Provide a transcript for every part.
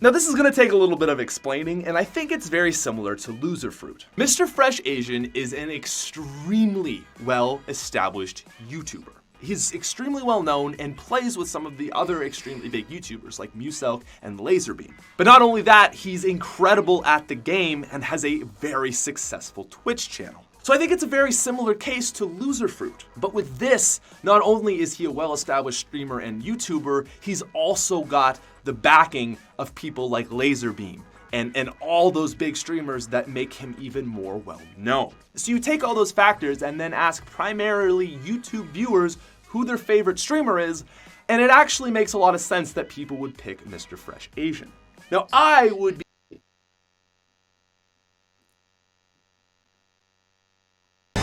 Now this is gonna take a little bit of explaining, and I think it's very similar to Loser Fruit. Mr. Fresh Asian is an extremely well-established YouTuber. He's extremely well known and plays with some of the other extremely big YouTubers like Muselk and Laserbeam. But not only that, he's incredible at the game and has a very successful Twitch channel. So I think it's a very similar case to Loser Fruit. But with this, not only is he a well-established streamer and YouTuber, he's also got the backing of people like Laserbeam and all those big streamers that make him even more well-known. So you take all those factors and then ask primarily YouTube viewers who their favorite streamer is, and it actually makes a lot of sense that people would pick Mr. Fresh Asian. Now I would be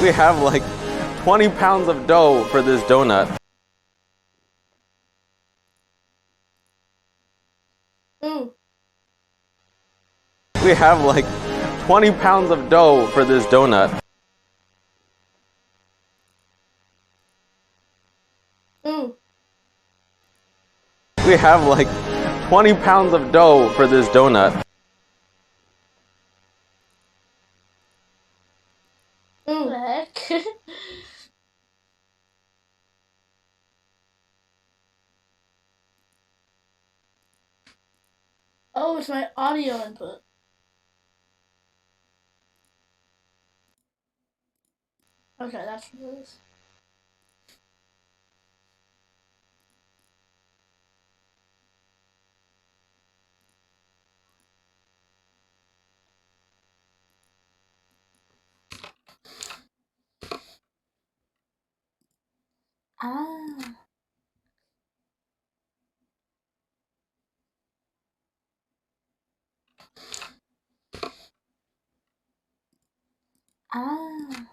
We have like 20 pounds of dough for this donut. Ooh. We have like 20 pounds of dough for this donut. Ooh. We have like 20 pounds of dough for this donut. Ooh. What the heck? Oh, it's my audio input. Okay, that's what it is. Ah. Ah.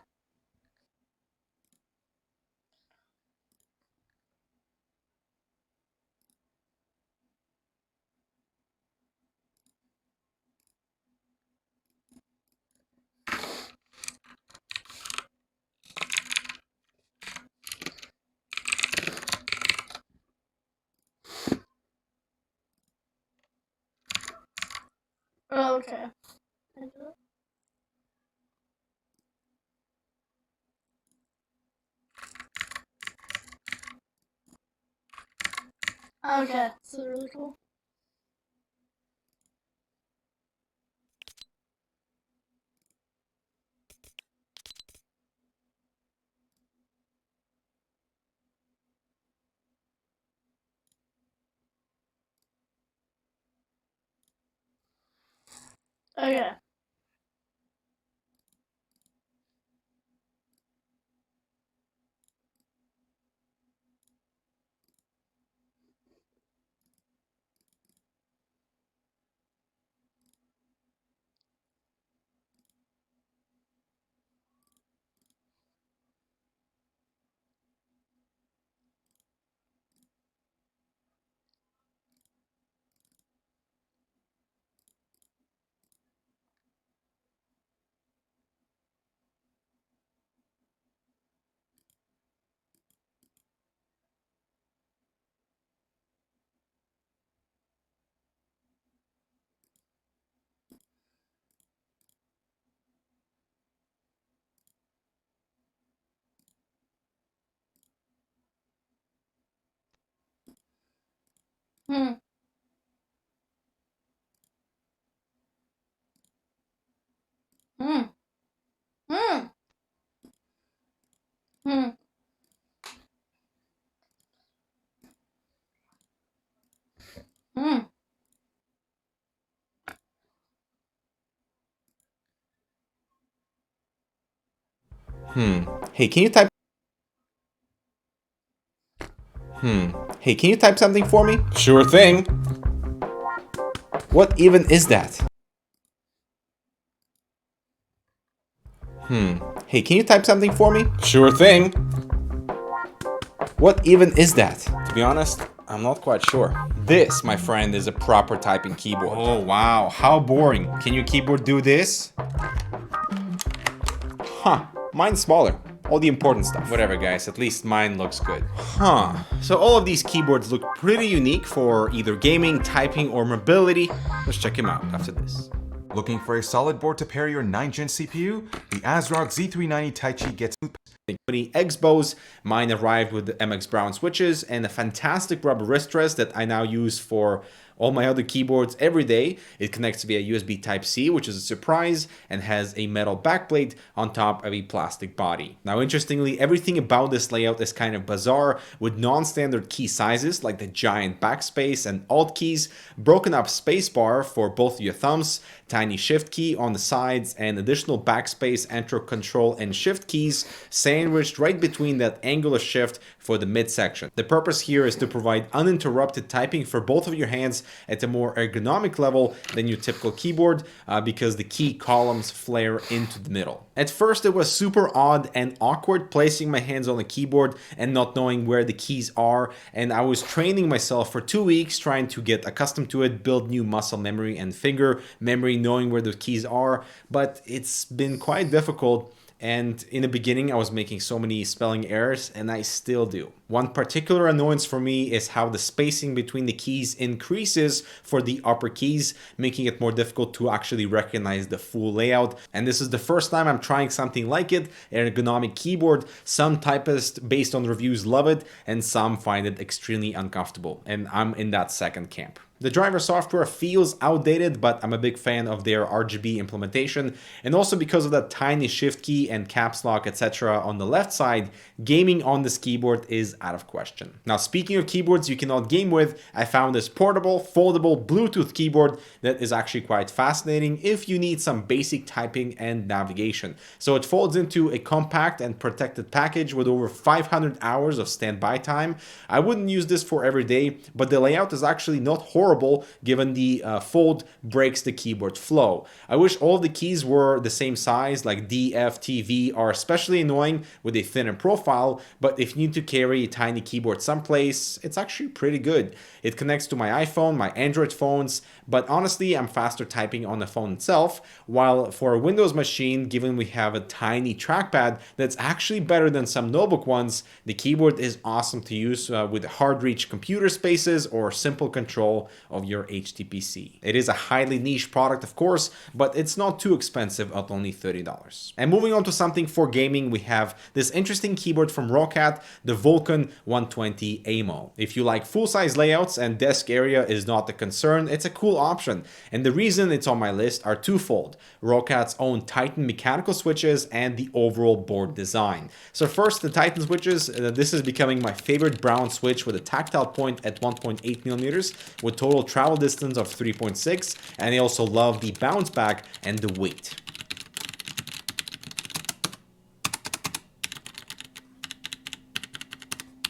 Oh, okay. Okay, so really cool. Okay. Hmm. Hmm. Hmm. Hmm. Hmm. Hey, can you type? Hey, can you type something for me? Sure thing. What even is that? Hey, can you type something for me? Sure thing. What even is that? To be honest, I'm not quite sure. This, my friend, is a proper typing keyboard. Oh, wow. How boring. Can your keyboard do this? Huh. Mine's smaller. all the important stuff. Whatever guys, at least mine looks good. Huh, so all of these keyboards look pretty unique for either gaming, typing, or mobility. Let's check them out after this. Looking for a solid board to pair your 9th-gen CPU? The ASRock Z390 Taichi gets 20 X-Bows. Mine arrived with the MX Brown switches and a fantastic rubber wrist rest that I now use for all my other keyboards every day. It connects via USB Type-C, which is a surprise, and has a metal backplate on top of a plastic body. Now, interestingly, everything about this layout is kind of bizarre, with non-standard key sizes like the giant backspace and alt keys, broken up spacebar for both your thumbs, tiny shift key on the sides, and additional backspace, enter, control, and shift keys sandwiched right between that angular shift for the midsection. The purpose here is to provide uninterrupted typing for both of your hands at a more ergonomic level than your typical keyboard because the key columns flare into the middle. At first it was super odd and awkward placing my hands on the keyboard and not knowing where the keys are, and I was training myself for 2 weeks trying to get accustomed to it, build new muscle memory and finger memory knowing where the keys are, but it's been quite difficult. And in the beginning, I was making so many spelling errors, and I still do. One particular annoyance for me is how the spacing between the keys increases for the upper keys, making it more difficult to actually recognize the full layout. And this is the first time I'm trying something like it, an ergonomic keyboard. Some typists, based on reviews, love it, and some find it extremely uncomfortable. And I'm in that second camp. The driver software feels outdated, but I'm a big fan of their RGB implementation, and also because of that tiny shift key and caps lock, etc. on the left side, gaming on this keyboard is out of question. Now, speaking of keyboards you cannot game with, I found this portable, foldable Bluetooth keyboard that is actually quite fascinating if you need some basic typing and navigation. So it folds into a compact and protected package with over 500 hours of standby time. I wouldn't use this for every day, but the layout is actually not horrible given the fold breaks the keyboard flow. I wish all of the keys were the same size, like D, F, T, V are especially annoying with a thinner profile, but if you need to carry a tiny keyboard someplace, it's actually pretty good. It connects to my iPhone, my Android phones, but honestly, I'm faster typing on the phone itself, while for a Windows machine, given we have a tiny trackpad that's actually better than some notebook ones, the keyboard is awesome to use with hard reach computer spaces or simple control of your HTPC. It is a highly niche product, of course, but it's not too expensive at only $30. And moving on to something for gaming, we have this interesting keyboard from Roccat, the Vulcan 120 AMO. If you like full-size layouts and desk area is not a concern, it's a cool option. And the reason it's on my list are twofold: Rockat's own Titan mechanical switches and the overall board design. So first, the Titan switches. This is becoming my favorite brown switch with a tactile point at 1.8 millimeters with total travel distance of 3.6, and I also love the bounce back and the weight.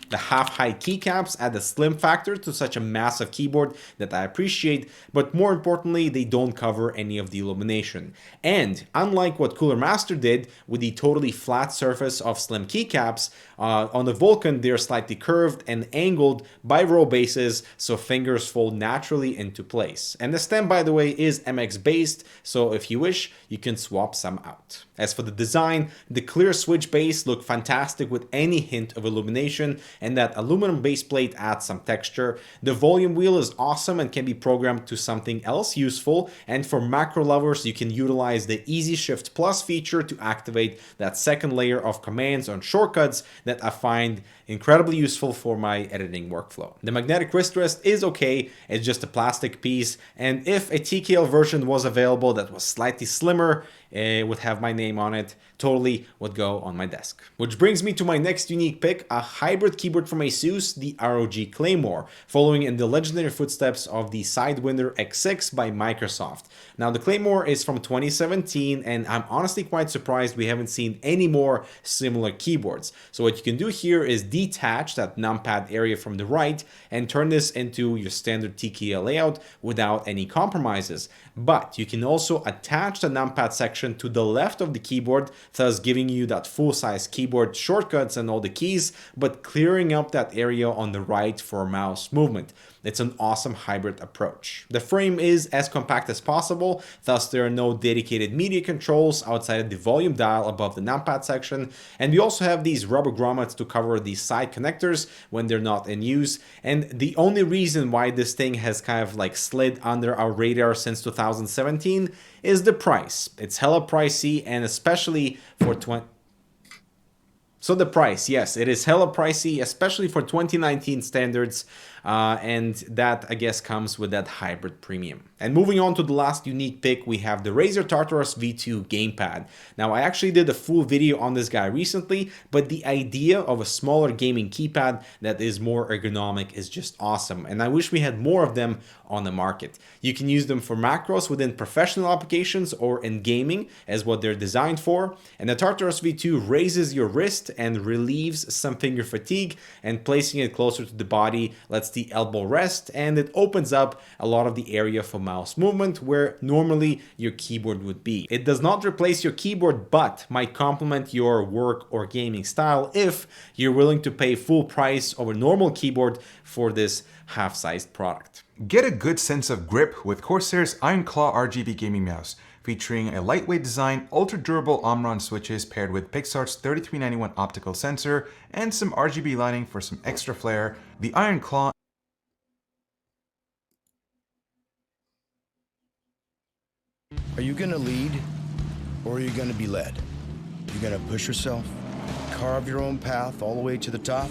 The half-height keycaps add a slim factor to such a massive keyboard that I appreciate, but more importantly, they don't cover any of the illumination. And unlike what Cooler Master did with the totally flat surface of slim keycaps, on the Vulcan they're slightly curved and angled by row bases, so fingers fold naturally into place. And the stem, by the way, is MX based, so if you wish, you can swap some out. As for the design, the clear switch base look fantastic with any hint of illumination, and that aluminum base plate adds some texture. The volume wheel is awesome and can be programmed to something else useful, and for macro lovers you can utilize the Easy Shift Plus feature to activate that second layer of commands on shortcuts that I find incredibly useful for my editing workflow. The magnetic wrist rest is okay, it's just a plastic piece, and if a TKL version was available that was slightly slimmer, would have my name on it, totally would go on my desk. Which brings me to my next unique pick, a hybrid keyboard from ASUS, the ROG Claymore, following in the legendary footsteps of the Sidewinder X6 by Microsoft. Now the Claymore is from 2017, and I'm honestly quite surprised we haven't seen any more similar keyboards. So what you can do here is detach that numpad area from the right and turn this into your standard TKL layout without any compromises. But you can also attach the numpad section section to the left of the keyboard, thus giving you that full-size keyboard shortcuts and all the keys, but clearing up that area on the right for mouse movement. It's an awesome hybrid approach. The frame is as compact as possible, thus there are no dedicated media controls outside of the volume dial above the numpad section, and we also have these rubber grommets to cover the side connectors when they're not in use. And the only reason why this thing has kind of like slid under our radar since 2017 is the price. It's hella pricey, and especially for So the price, yes, it is hella pricey, especially for 2019 standards, and that I guess comes with that hybrid premium. And moving on to the last unique pick, we have the Razer Tartarus V2 gamepad. Now I actually did a full video on this guy recently, but the idea of a smaller gaming keypad that is more ergonomic is just awesome, and I wish we had more of them on the market. You can use them for macros within professional applications or in gaming as what they're designed for, and the Tartarus V2 raises your wrist and relieves some finger fatigue, and placing it closer to the body lets the elbow rest, and it opens up a lot of the area for mouse movement where normally your keyboard would be. It does not replace your keyboard, but might complement your work or gaming style if you're willing to pay full price of a normal keyboard for this half-sized product. Get a good sense of grip with Corsair's Iron Claw RGB gaming mouse, featuring a lightweight design, ultra-durable Omron switches paired with Pixart's 3391 optical sensor, and some RGB lighting for some extra flair. The Iron Claw Are you gonna lead, or are you gonna be led? You gonna push yourself, carve your own path all the way to the top?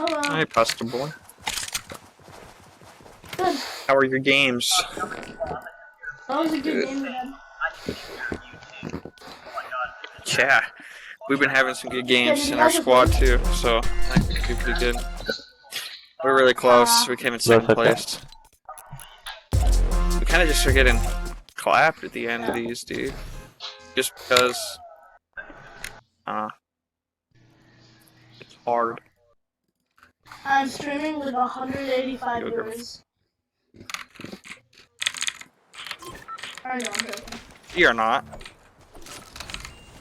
Hello. Hi, Pastor Boy. Good. How are your games? That was a good game, man. Yeah, we've been having some good games in our squad too, so I think we're pretty good. We're really close. We came in second place. We kind of just are getting clapped at the end of these, dude. Just because It's hard. I'm streaming with 185 You're good. viewers. I know, I'm joking. You're not.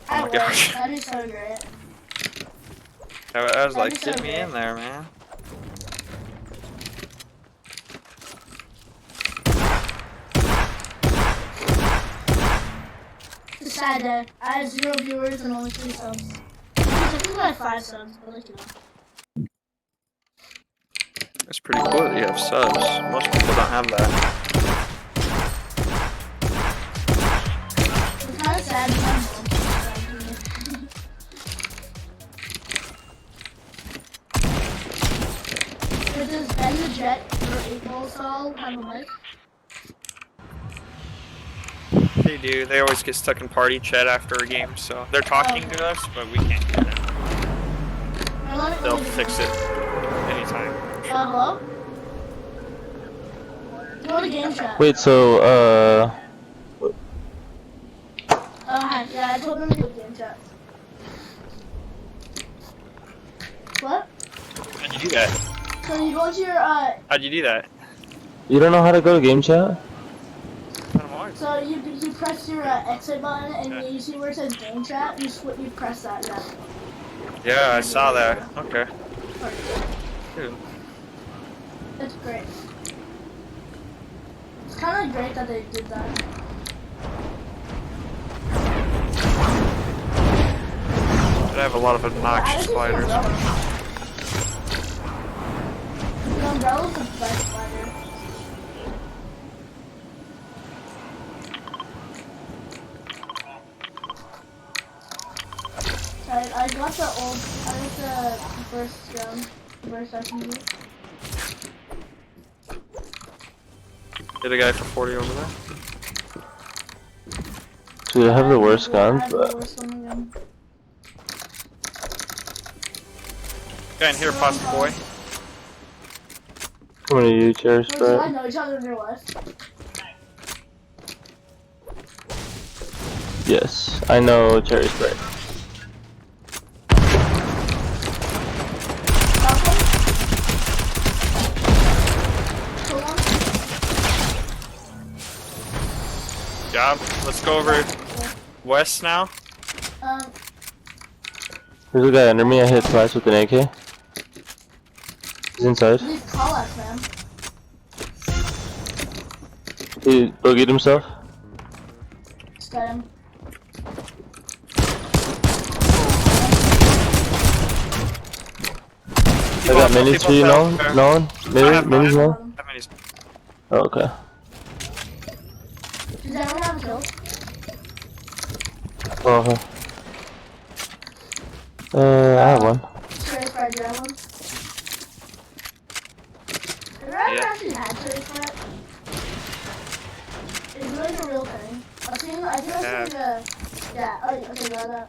I my would. gosh. That'd be so great. I was like, That'd be so get me great. in there, man. It's a sad day. I have 0 viewers and only 3 subs. I think I have 5 subs, but like, you know. It's pretty cool that you have subs. Most people don't have that. It's kind of sad. Does Ben the Jet or 8 Ball Sol have a mic? They do. They always get stuck in party chat after a game, so they're talking to us, but we can't hear them. They'll fix it anytime. Hello? Go to game chat. Wait, so Oh, hi. Yeah, I told them to go to game chat. What? How'd you do that? So you go to your, How'd you do that? you don't know how to go to game chat? so you press your exit button and you see where it says game chat, you press that, yeah. Yeah, I saw that. Okay. Dude. It's great. It's kind of great that they did that. I have a lot of obnoxious spiders. The umbrella's the best spider. I got the first gun, first SMG. Hit a guy for 40 over there. Dude, I have the worst guns, I have the but worst gun. Guy in here, pasta boy. coming to you, Cherry I Spread. know each other in real life. Yes, I know Cherry Spread. Job. Let's go over west now. There's a guy under me, I hit twice with an AK. He's inside. Please call us, man. He boogied himself. Just got him. I got minis for you, Nolan. Nolan? Minis, Nolan? How many? Oh, okay. Does anyone have a kill? Oh, okay. I have one. Cherry Spread, do you have one? Have I ever actually had Cherry Spread? It's really a real thing. I think I've seen yeah, oh, okay, got that.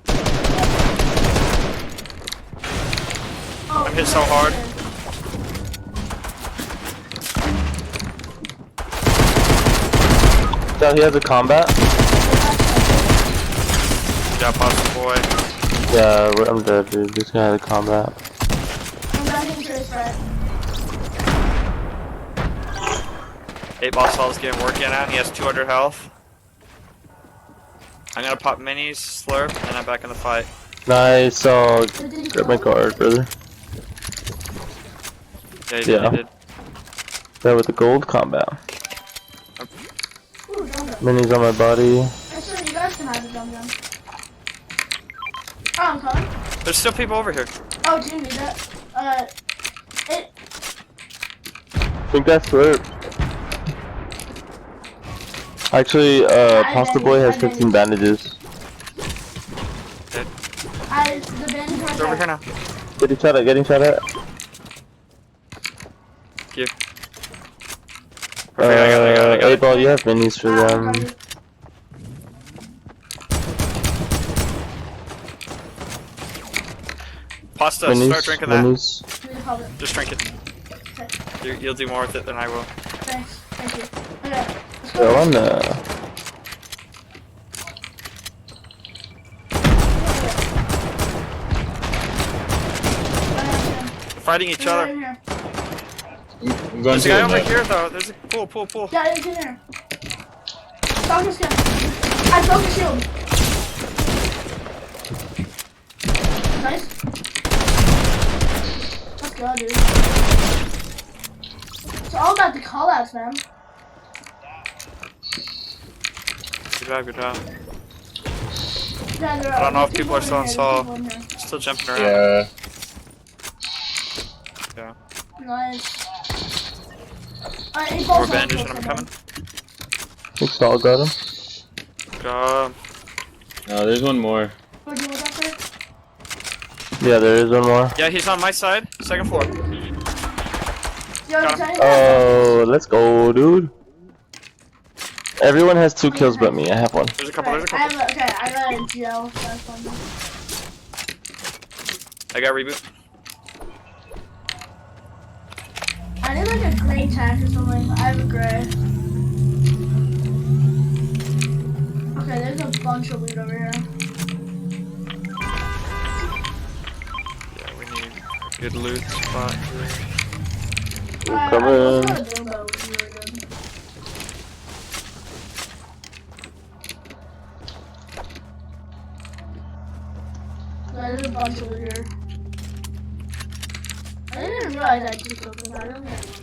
Oh, I'm hit so hard. So he has a combat? Yeah, pasta boy. Yeah, I'm dead, dude. This guy had a combat. I'm running Cherry Spread. 8 ball salt's getting work in on. He has 200 health. I'm gonna pop minis, slurp, and I'm back in the fight. Nice, grab my card, brother. Yeah, he did. Yeah. He did. That with the gold combat. Ooh, drum gun. Minis on my body. Actually, you guys can have the drum gun. Oh, I'm coming. There's still people over here. Oh, do you need that? I think that's slurp. Actually, Pasta Boy has 15 bandages. Dead. The bandage right They're over here now. Getting shot at, getting shot at. Thank you. Perfect, I got it. 8 ball, you have minis for them. Pasta, Minis, start drinking that. minis. Just drink it. You'll do more with it than I will. Thanks. Thank you. Okay. Let's Go go. on fighting each They're other. in here. I'm going There's a to guy it, over man. here though. There's a pull. Yeah, it's in here. Focus gun. I broke the shield. Nice. Let's go, dude. It's all about the callouts, man. Good job. Yeah, I don't know if people are still on Saul. in here. Still jumping around. Yeah. Yeah. Nice. Alright, More bandage when I'm coming. Think Saul got him. Go. No, there's one more. Where do you look up there? Yeah, there is one more. Yeah, he's on my side. Second floor. Yo, Got him. Johnny, Oh, let's go, dude. Everyone has 2 kills but me. I have 1. There's a couple. I got a gel. That's fun. I got reboot. I need like a gray tack or something. I have a gray. Okay, there's a bunch of loot over here. Yeah, we need a good loot spot here. Coming. I also got a dildo, which is really good. There's a bunch of loot here. I didn't even realize I just opened that. I don't think I did.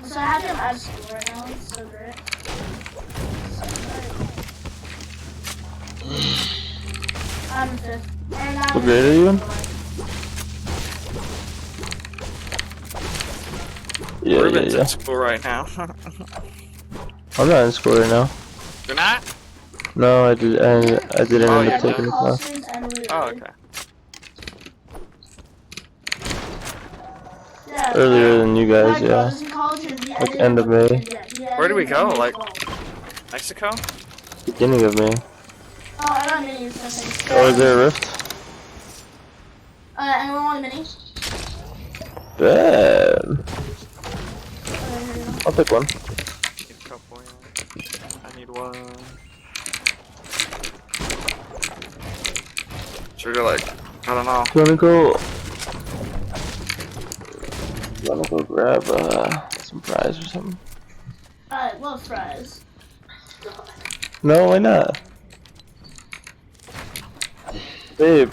So I have him out of school right now. It's so great. I'm fifth. And I'm What grade are you in? Yeah, Ruben's yeah. in school right now. I'm not in school right now. You're not? No, I didn't Oh, end yeah, up taking a class. Oh, okay. Yeah. Earlier than you guys, My yeah. brother's in college and he Like ended end up of May. Where do we go? Like Mexico? Beginning of May. Oh, I got minis, I think. Oh, is there a rift? Anyone want a mini? Bad. Here you go. I'll pick one. Need a couple, yeah. I need one. Should we go like, I don't know. You wanna go grab some fries or something? I love fries. No, why not? Babe.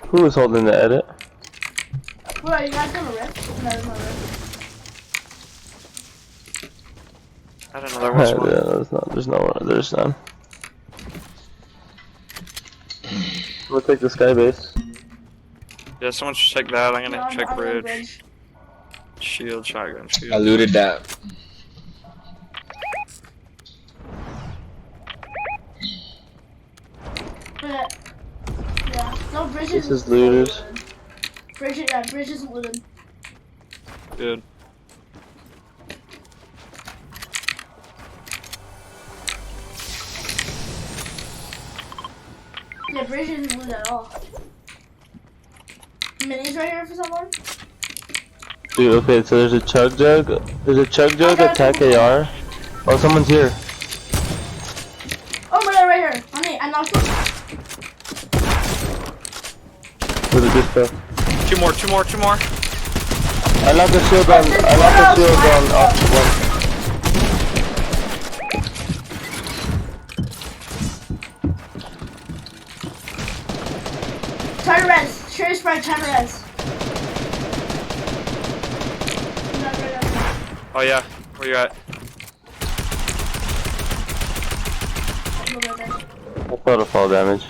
Who was holding the edit? What are you guys gonna rip? No, there's no rip. I don't know, there was one. There's none. We'll take the sky base. Yeah, someone should check that. I'm gonna No, check I'm on the bridge. Shield, shotgun, shield. I looted that. Yeah. No, bridge This isn't is looters. looted. Bridge isn't looted. Good. Yeah, bridge isn't looted at all. Minis right here for someone? Dude, okay, so there's a chug jug. There's a chug jug, attack AR. Oh, someone's here. Oh my god, right here. On me, I knocked him. With a good stuff. Two more. I knocked the shield on. Off one. Try to res. Sure is right, try to res. Oh yeah, where you at? I thought of fall damage.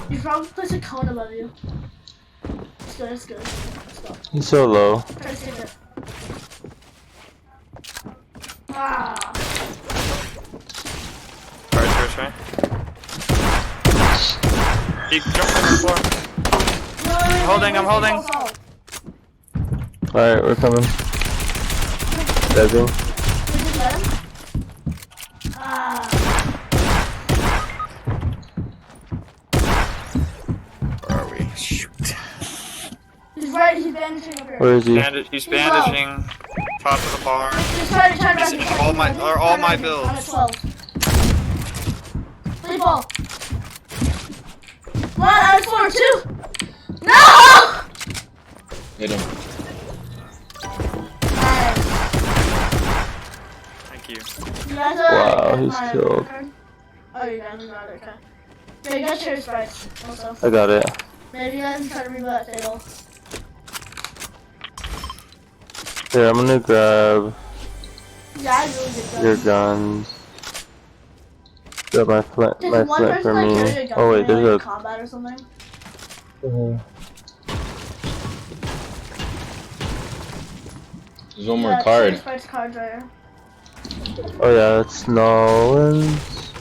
You probably place a cone above you. It's good. Let's go. He's so low. Try to save it. Ah. Alright. Keep jumping on the floor. No, I'm holding. Alright, we're coming. Deading. Did you let him? Ah. Where are we? Shoot. He's right, he's bandaging over here. Where is he? He's bandaging. Top of the barn. Just try to This is all my I'm builds. at 12. Play ball. Come on, I'm at 4 too. No! Hit him. Alright. Thank you. You guys Wow, he's killed. Oh, you guys got it, okay. Yeah, you got cherry sprites also. I got it. Maybe you guys can try to rebuild that table. Here, I'm gonna grab Yeah, I really did your guns. Grab my flint, Does my one flint person for like me. carry a gun Oh wait, in, there's like, a. combat or something? There's one more Yeah, card. cherry sprites cards right here. Oh yeah, it's Nolan's.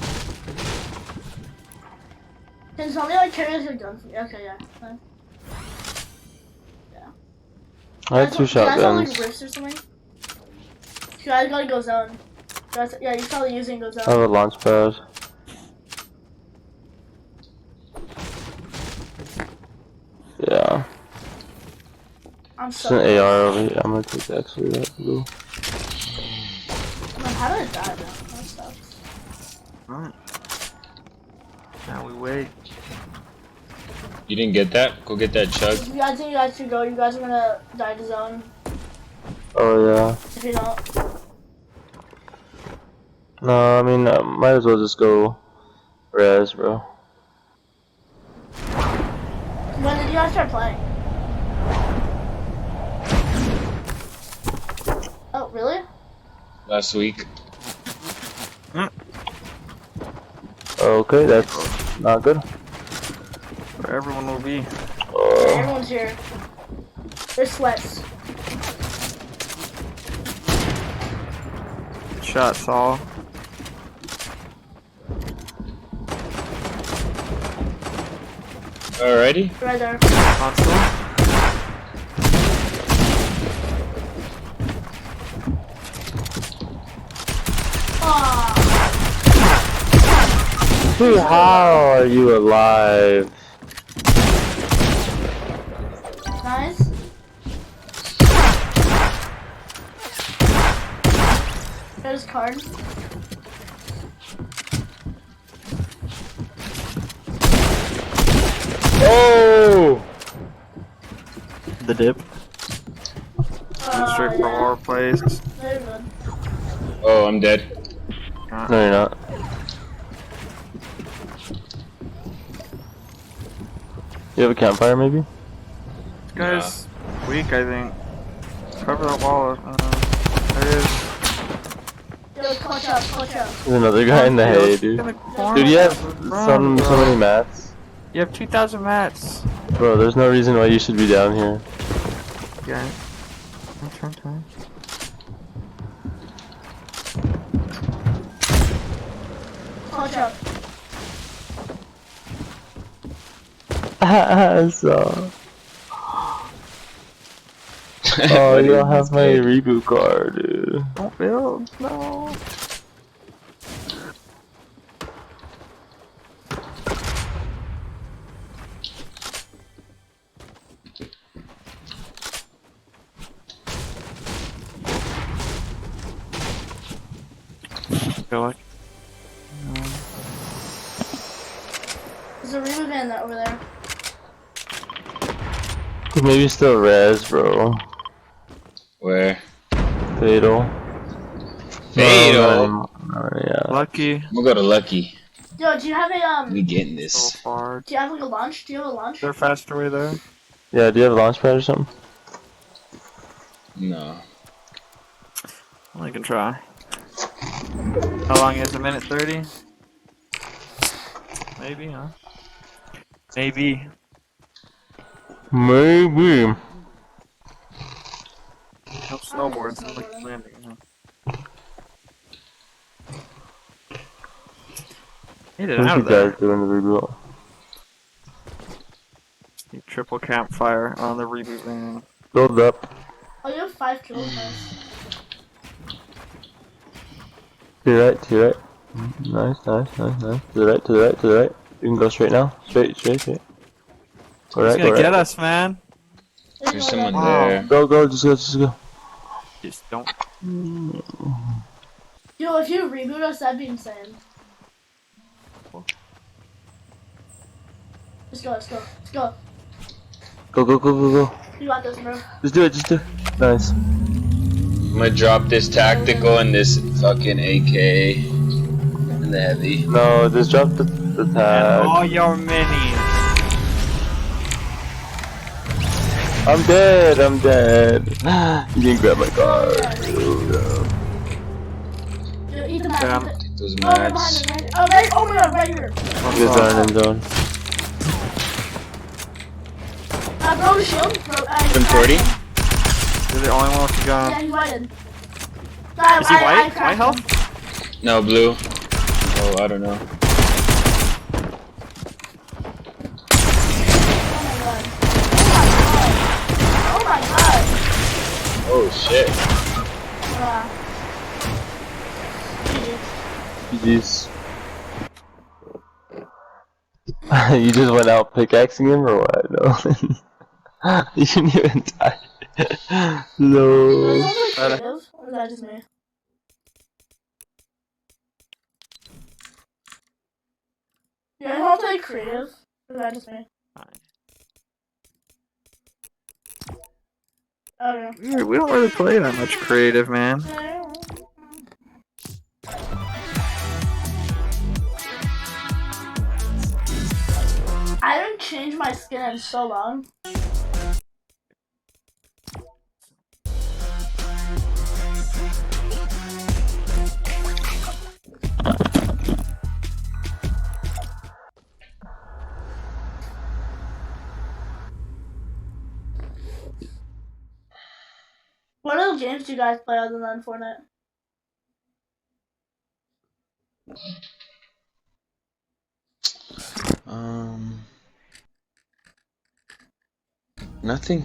Can somebody like carry a gun for me? Okay, yeah. Fine. Yeah. I had 2 You guys have shotguns. like rifts or something? You guys gotta go zone. Yeah, you're probably using go zone. I have a launch pad. Yeah. I'm It's so an AR over here. I'm gonna take actually that blue. Man, how did it die though? That sucks. Alright. Now we wait. You didn't get that? Go get that chug. If you guys think you guys should go, you guys are gonna die to zone. Oh yeah. If you don't. No, I mean, might as well just go res, bro. When did you guys start playing? Oh, really? Last week. Okay, that's not good. Where everyone will be. Everyone's here. There's sweats. Good shot, Saul. Alrighty. Right there. Console. Dude, how are you alive? Nice. There's card. Oh! The dip. Straight for our place. Very good. Oh, I'm dead. No, you're not. You have a campfire, maybe? This guy's weak, I think. Cover that wall. There it is. Yo, clutch up, clutch up. There's another guy in the hay, dude. Dude, you have so many mats. You have 2,000 mats. Bro, there's no reason why you should be down here. Yeah. Turn. Clutch up. So. Oh, you don't have my reboot card, dude. Don't build. No. Feel like. There's a reboot van over there. Maybe still res, bro. Where? Fatal. Fatal? Yeah. Lucky. We'll go to Lucky. Yo, do you have a We getting So this. far. do you have like a launch? Do you have a launch? They're faster way there. Yeah, do you have a launch pad or something? No. I can try. How long is it? Minute 30? Maybe, huh? Maybe. Maybe. No snowboards. Like landing, huh? Get it What out you of there. guys doing the reboot? You triple campfire on the reboot van. Build up. Oh, you have 5 kills, nice. To your right, to your right. Nice. To the right, to the right, to the right. You can go straight now. Straight. Go He's right, gonna go get right. us, man. There's someone Wow. there. Go, just go. Just don't. Yo, if you reboot us, that'd be insane. Let's go, let's go, let's go. Go, go, go, go, go. You got this, bro. Just do it, just do it. Nice. I'm gonna drop this tactical and this fucking AK and the heavy. No, just drop the tag. All your minis. I'm dead, I'm dead. You didn't grab my car. Yo, eat the map. Yeah. Eat Take those the... Oh, right mats. behind us, right? Oh, right, oh my god, right here. Good zone and zone. Bro, shield. Bro, 140? You're the only one with the gun. Yeah, he whited. Is he white? White health? No, blue. Oh, I don't know. Oh my god. Oh shit. GG's. You just went out pickaxing him or what? No. You didn't even die. No. Is that just me? Yeah, I don't play creative. Or is that just me? Okay. We don't really play that much creative, man. I haven't changed my skin in so long. What other games do you guys play other than Fortnite? Nothing.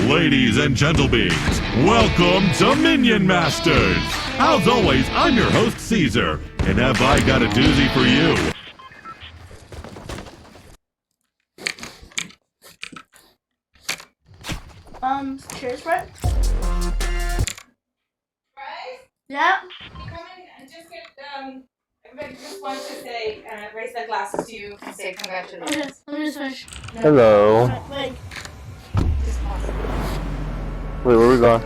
Ladies and gentlemen, welcome to Minion Masters! As always, I'm your host, Caesar, and have I got a doozy for you? Cheers, Brett. Right? Yeah. Come in and just get, everybody just wants to say, raise their glasses to you and say congratulations. Okay, let me just finish. Hello. Wait. Wait, where are we going?